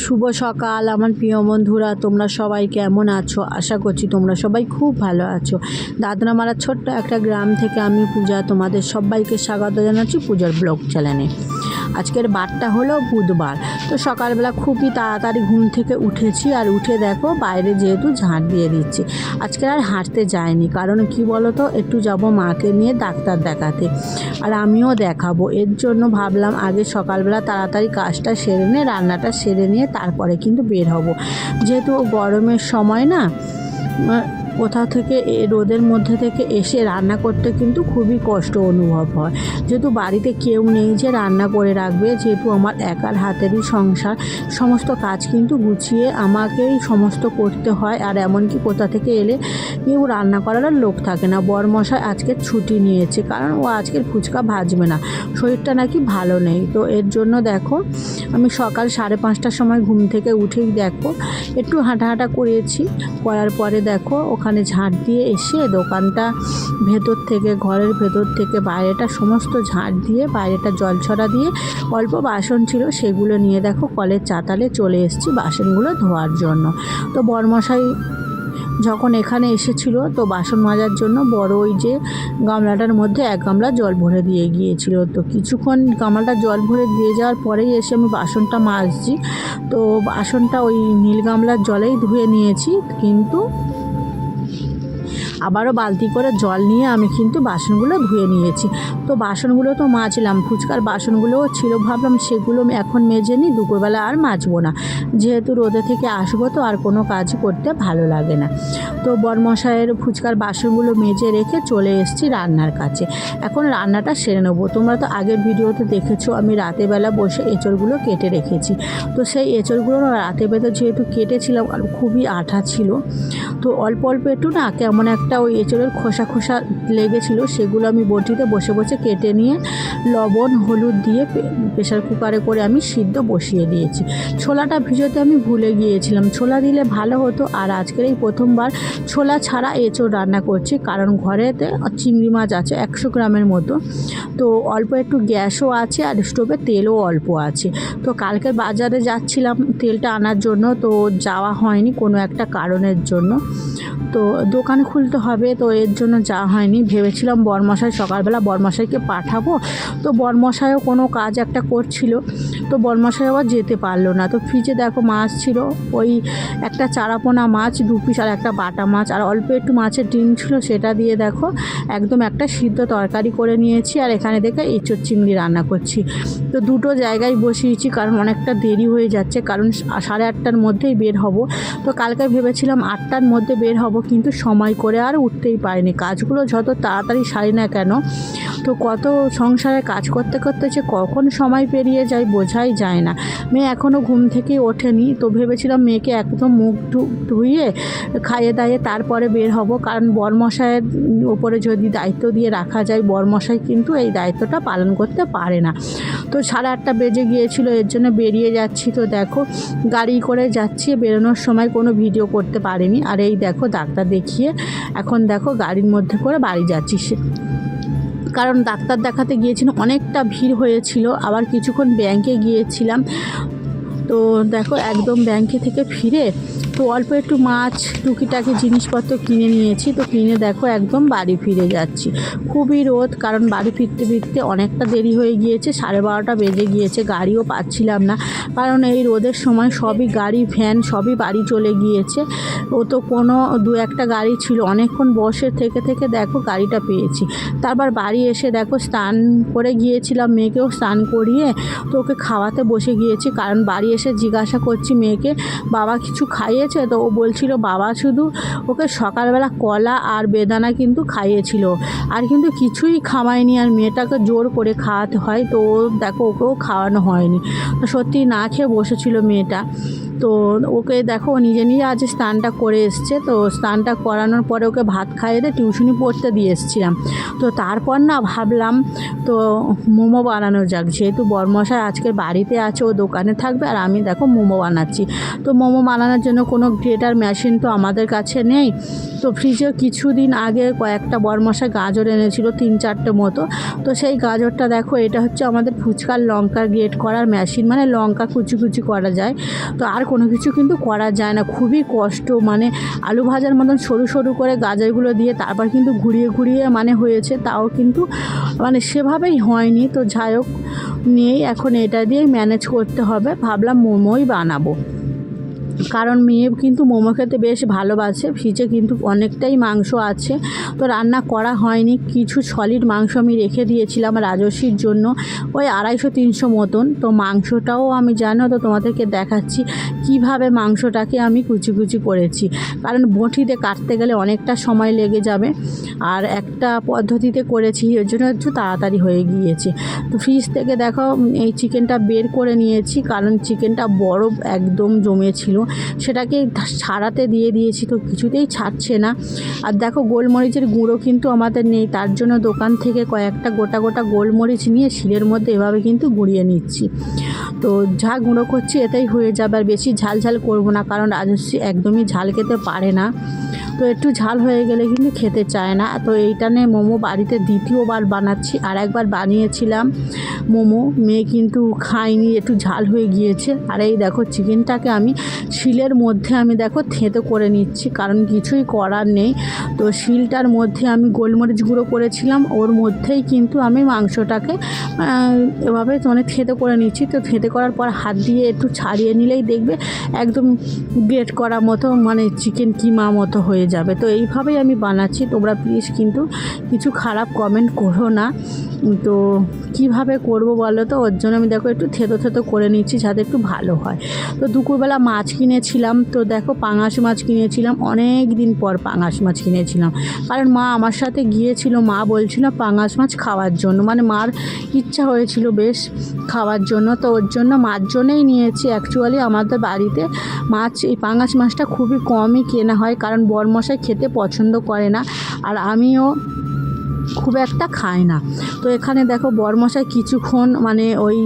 শুভ সকাল আমার প্রিয় বন্ধুরা, তোমরা সবাই কেমন আছো? আশা করছি তোমরা সবাই খুব ভালো আছো। দাদনামারা ছোট্ট একটা গ্রাম থেকে আমি পূজা তোমাদের সবাইকে স্বাগত জানাচ্ছি পূজার ব্লগ চ্যানেলে। আজকের বারটা হলো বুধবার। তো সকালবেলা খুবই তাড়াতাড়ি ঘুম থেকে উঠেছি, আর উঠে দেখো বাইরে যেহেতু ঝাঁট দিয়ে দিচ্ছি। আজকে আর হাঁটতে যাইনি, কারণ কি বলো তো, একটু যাব মাকে নিয়ে ডাক্তার দেখাতে, আর আমিও দেখাবো। এর জন্য ভাবলাম আগে সকালবেলা তাড়াতাড়ি কাজটা সেরে নিয়ে রান্নাটা সেরে নিয়ে তারপরে কিন্তু বের হব। যেহেতু গরমের সময় না, কোথাও থেকে রোদের মধ্যে থেকে এসে রান্না করতে কিন্তু খুবই কষ্ট অনুভব হয়। যেহেতু বাড়িতে কেউ নেই যে রান্না করে রাখবে, যেহেতু আমার একার হাতেরই সংসার, সমস্ত কাজ কিন্তু গুছিয়ে আমাকেই সমস্ত করতে হয়। আর এমনকি কোথা থেকে এলে কেউ রান্না করার লোক থাকে না। বরমশাই আজকে ছুটি নিয়েছে, কারণ ও আজকের ফুচকা ভাজবে না, শরীরটা নাকি ভালো নেই। তো এর জন্য দেখো আমি সকাল 5:30টার সময় ঘুম থেকে উঠেই দেখো একটু হাঁটা করেছি। করার পরে দেখো ওখানে ঝাঁট দিয়ে এসে দোকানটা ভেতর থেকে, ঘরের ভেতর থেকে বাইরেটা সমস্ত ঝাঁট দিয়ে, বাইরেটা জল ছড়া দিয়ে, অল্প বাসন ছিল সেগুলো নিয়ে দেখো কলের চাতালে চলে এসেছি বাসনগুলো ধোয়ার জন্য। তো বরমশাই যখন এখানে এসেছিল তো বাসন মাজার জন্য বড় ওই যে গামলাটার মধ্যে 1 গামলা জল ভরে দিয়ে গিয়েছিল। তো কিছুক্ষণ গামলাটা জল ভরে দিয়ে যাওয়ার পরেই এসে আমি বাসনটা মাজছি। তো বাসনটা ওই নীল গামলার জলেই ধুয়ে নিয়েছি, কিন্তু আবারও বালতি করে জল নিয়ে আমি কিন্তু বাসনগুলো ধুয়ে নিয়েছি। তো বাসনগুলো তো মাজলাম, ফুচকার বাসনগুলোও ছিল, ভাবলাম সেগুলো এখন মেজে নিই, দুপুরবেলা আর মাজবো না, যেহেতু রোদে থেকে আসবো তো আর কোনো কাজ করতে ভালো লাগে না। তো বরমশাইয়ের ফুচকার বাসনগুলো মেজে রেখে চলে এসেছি রান্নার কাছে। এখন রান্নাটা সেরে নেবো। তোমরা তো আগের ভিডিওতে দেখেছো আমি রাতেরবেলা বসে এঁচড়গুলো কেটে রেখেছি। তো সেই এঁচড়গুলো রাতেরবেলা যেহেতু কেটেছিলাম আর খুবই আঠা ছিল, তো অল্প অল্প একটু না কেমন একটা ওই এঁচড়ের খোসা খোসা লেগেছিলো, সেগুলো আমি বটিতে বসে বসে কেটে নিয়ে লবণ হলুদ দিয়ে প্রেশার কুকারে করে আমি সিদ্ধ বসিয়ে দিয়েছি। ছোলাটা ভিজোতে আমি ভুলে গিয়েছিলাম, ছোলা দিলে ভালো হতো। আর আজকের এই প্রথমবার ছোলা ছাড়া এঁচড় রান্না করছি, কারণ ঘরেতে চিংড়ি মাছ আছে 100 গ্রামের মতো। তো অল্প একটু গ্যাসও আছে আর স্টোভে তেলও অল্প আছে। তো কালকে বাজারে যাচ্ছিলাম তেলটা আনার জন্য, তো যাওয়া হয়নি কোনো একটা কারণের জন্য। তো দোকান খুলতে হবে, তো এর জন্য যাওয়া হয়নি। ভেবেছিলাম বরমশাই সকালবেলা বরমশাইকে পাঠাবো, তো বরমশাইও কোনো কাজ একটা করছিল, তো বরমশাই আবার যেতে পারলো না। তো ফ্রিজে দেখো মাছ ছিল, ওই একটা চারাপোনা মাছ 2 পিস আর একটা বাটা মাছ আর অল্প একটু মাছের ডিম ছিল, সেটা দিয়ে দেখো একদম একটা সিদ্ধ তরকারি করে নিয়েছি। আর এখানে দেখে এঁচড় চিংড়ি রান্না করছি। তো দুটো জায়গায় বসিয়েছি, কারণ অনেকটা দেরি হয়ে যাচ্ছে, কারণ 8:30টার মধ্যেই বের হব। তো কালকে ভেবেছিলাম 8টার মধ্যে বের হব, কিন্তু সময় করে আর উঠতেই পারিনি। কাজগুলো যত তাড়াতাড়ি সারি না কেন, তো কত সংসারে কাজ করতে করতে যে কখন সময় পেরিয়ে যায় বোঝাই যায় না। মেয়ে এখনও ঘুম থেকে ওঠেনি, তো ভেবেছিলাম মেয়েকে একদম মুখ ধুইয়ে খাইয়ে দাইয়ে তারপরে বের হব, কারণ বরমশাইয়ের ওপরে যদি দায়িত্ব দিয়ে রাখা যায়, বরমশাই কিন্তু এই দায়িত্বটা পালন করতে পারে না। তো 8:30 বেজে গিয়েছিল, এর জন্য বেরিয়ে যাচ্ছি। তো দেখো গাড়ি করে যাচ্ছি, বেরোনোর সময় কোনো ভিডিও করতে পারিনি। আর এই দেখো ডাক্তার দেখিয়ে এখন দেখো গাড়ির মধ্যে করে বাড়ি যাচ্ছি, কারণ ডাক্তার দেখাতে গিয়েছিলাম, অনেকটা ভিড় হয়েছিল। আবার কিছুক্ষণ ব্যাংকে গিয়েছিলাম। তো দেখো একদম ব্যাংকে থেকে ফিরে তো অল্প একটু মাছ টুকিটাকি জিনিসপত্র কিনে নিয়েছি। তো কিনে দেখো একদম বাড়ি ফিরে যাচ্ছি। খুবই রোদ, কারণ বাড়ি ফিরতে ফিরতে অনেকটা দেরি হয়ে গিয়েছে, 12:30 বেজে গিয়েছে। গাড়িও পাচ্ছিলাম না, কারণ এই রোদের সময় সবই গাড়ি ভ্যান সবই বাড়ি চলে গিয়েছে। ও তো কোনো 2-1টা গাড়ি ছিল, অনেকক্ষণ বসে থেকে থেকে দেখো গাড়িটা পেয়েছি। তারপর বাড়ি এসে দেখো স্নান করে গিয়েছিলাম, মেয়েকেও স্নান করিয়ে তো ওকে খাওয়াতে বসে গিয়েছি। কারণ বাড়ি এসে জিজ্ঞাসা করছি মেয়েকে, বাবা কিছু খাইয়েছে? তো ও বলছিল বাবা শুধু ওকে সকালবেলা কলা আর বেদানা কিন্তু খাইয়েছিল, আর কিন্তু কিছুই খাওয়ায়নি। আর মেয়েটাকে জোর করে খাওয়াতে হয়, তো দেখো ওকেও খাওয়ানো হয়নি। তো সত্যি না খেয়ে বসেছিল মেয়েটা। তো ওকে দেখো নিজে নিজে আজ স্নানটা করে এসছে। তো স্নানটা করানোর পরে ওকে ভাত খাইয়ে দিয়ে টিউশনি পড়তে দিয়ে এসেছিলাম। তো তারপর না ভাবলাম তো মোমো বানানো যাক, যেহেতু বরমশাই আজকে বাড়িতে আছে, ও দোকানে থাকবে আর আমি দেখো মোমো বানাচ্ছি। তো মোমো বানানোর জন্য কোনো গ্রেটার মেশিন তো আমাদের কাছে নেই। তো ফ্রিজে কিছুদিন আগে কয়েকটা বরমশাই গাজর এনেছিল 3-4টে মতো। তো সেই গাজরটা দেখো, এটা হচ্ছে আমাদের ফুচকার লঙ্কা গ্রেট করার মেশিন, মানে লঙ্কা কুচি কুচি করা যায়। তো আর কোনো কিছু কিন্তু করা যায় না, খুবই কষ্ট। মানে আলু ভাজার মতন সরু সরু করে গাজরগুলো দিয়ে তারপর কিন্তু ঘুরিয়ে ঘুরিয়ে মানে হয়েছে, তাও কিন্তু মানে সেভাবেই হয়নি। তো যাই হোক, নিয়েই এখন এটা দিয়েই ম্যানেজ করতে হবে। ভাবলাম মোমোই বানাবো, কারণ মেয়ে কিন্তু মোমো খেতে বেশ ভালোবাসে। ফ্রিজে কিন্তু অনেকটাই মাংস আছে, তো রান্না করা হয়নি। কিছু সলিড মাংস আমি রেখে দিয়েছিলাম রাজস্বীর জন্য, ওই 250-300 মতন। তো মাংসটাও আমি জানো তো তোমাদেরকে দেখাচ্ছি কিভাবে মাংসটাকে আমি কুচি কুচি করেছি, কারণ বঁটিতে কাটতে গেলে অনেকটা সময় লেগে যাবে। আর একটা পদ্ধতিতে করেছি, এর জন্য একটু তাড়াতাড়ি হয়ে গিয়েছে। তো ফ্রিজ থেকে দেখো এই চিকেনটা বের করে নিয়েছি, কারণ চিকেনটা বরফ একদম জমেছিল, সেটাকে ছাড়াতে দিয়ে দিয়েছি, তো কিছুতেই ছাড়ছে না। আর দেখো গোলমরিচের গুঁড়ো কিন্তু আমাদের নেই, তার জন্য দোকান থেকে কয়েকটা গোটা গোটা গোলমরিচ নিয়ে শিলের মধ্যে এভাবে কিন্তু গুঁড়িয়ে নিচ্ছি। তো যা গুঁড়ো করছি এতেই হয়ে যাবে, আর বেশি ঝাল ঝাল করবো না, কারণ রাজস্বী একদমই ঝাল খেতে পারে না। তো একটু ঝাল হয়ে গেলে কিন্তু খেতে চায় না। তো এইটা নিয়ে মোমো বাড়িতে দ্বিতীয়বার বানাচ্ছি। আর একবার বানিয়েছিলাম মোমো, মেয়ে কিন্তু খায়নি, একটু ঝাল হয়ে গিয়েছে। আর এই দেখো চিকেনটাকে আমি শিলের মধ্যে আমি দেখো থেঁতো করে নিচ্ছি, কারণ কিছুই করার নেই। তো শিলটার মধ্যে আমি গোলমরিচ গুঁড়ো করেছিলাম, ওর মধ্যেই কিন্তু আমি মাংসটাকে এভাবে মানে থেঁতো করে নিচ্ছি। তো থেঁতো করার পর হাত দিয়ে একটু ছাড়িয়ে নিলেই দেখবে একদম গ্রেট করা মতো, মানে চিকেন কিমা মতো হয়ে যাবে। তো এইভাবেই আমি বানাচ্ছি, তোমরা প্লিজ কিন্তু কিছু খারাপ কমেন্ট করো না। তো কিভাবে করব বলো তো, ওর জন্য আমি দেখো একটু থেতো থেতো করে নিচ্ছি যাতে একটু ভালো হয়। তো দুপুরবেলা মাছ কিনেছিলাম, তো দেখো পাঙাশ মাছ কিনেছিলাম, অনেক দিন পর পাঙাশ মাছ কিনেছিলাম, কারণ মা আমার সাথে গিয়েছিল। মা বলছিল পাঙাশ মাছ খাওয়ার জন্য, মানে মার ইচ্ছা হয়েছিল বেশ খাওয়ার জন্য। তো ওর জন্য মাছ জন্যই নিয়েছি। অ্যাকচুয়ালি আমাদের বাড়িতে মাছ, এই পাঙাশ মাছটা খুবই কমই কেনা হয়, কারণ বরমশাই খেতে পছন্দ করে না, আর আমিও খুব একটা খাই না। তো এখানে দেখো বরমশাই কিছুক্ষণ মানে ওই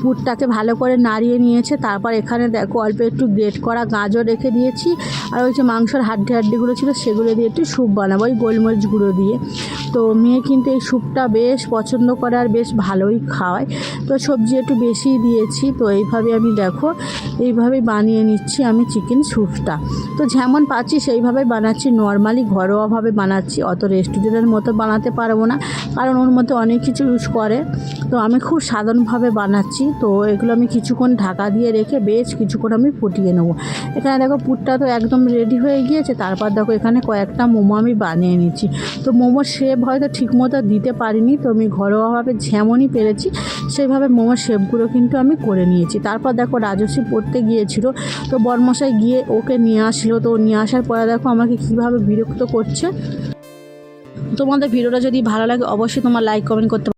পুরটাকে ভালো করে নাড়িয়ে নিয়েছে। তারপর এখানে দেখো অল্প একটু গ্রেট করা গাজর রেখে দিয়েছি, আর ওই যে মাংসর হাড্ডিগুলো ছিল সেগুলো দিয়ে একটু স্যুপ বানাবো ওই গোলমরিচ গুঁড়ো দিয়ে। তো মেয়ে কিন্তু এই স্যুপটা বেশ পছন্দ করে আর বেশ ভালোই খাওয়ায়, তো সবজি একটু বেশিই দিয়েছি। তো এইভাবে আমি দেখো এইভাবেই বানিয়ে নিচ্ছি আমি চিকেন স্যুপটা। তো যেমন পাচ্ছি সেইভাবেই বানাচ্ছি, নর্মালি ঘরোয়াভাবে বানাচ্ছি, অত রেস্টুরেন্টের মতো বানাতে পারবো না, কারণ ওর মধ্যে অনেক কিছু ইউজ করে। তো আমি খুব সাধারণভাবে বানাচ্ছি। তো এগুলো আমি কিছুক্ষণ ঢাকা দিয়ে রেখে বেশ কিছুক্ষণ আমি ফুটিয়ে নেবো। এখানে দেখো পুরটা তো একদম রেডি হয়ে গিয়েছে। তারপর দেখো এখানে কয়েকটা মোমো আমি বানিয়ে নিচ্ছি। তো মোমোর শেপ হয়তো ঠিকমতো দিতে পারিনি, তো আমি ঘরোয়াভাবে যেমনই পেরেছি সেইভাবে মোমোর শেপগুলো কিন্তু আমি করে নিয়েছি। তারপর দেখো রাজস্বী পড়তে গিয়েছিল, তো বরমশাই গিয়ে ওকে নিয়ে আসলো। তো নিয়ে আসার পরে দেখো আমাকে কীভাবে বিরক্ত করছে। তোমাদের ভিডিওটা যদি ভালো লাগে অবশ্যই তোমার লাইক কমেন্ট করতে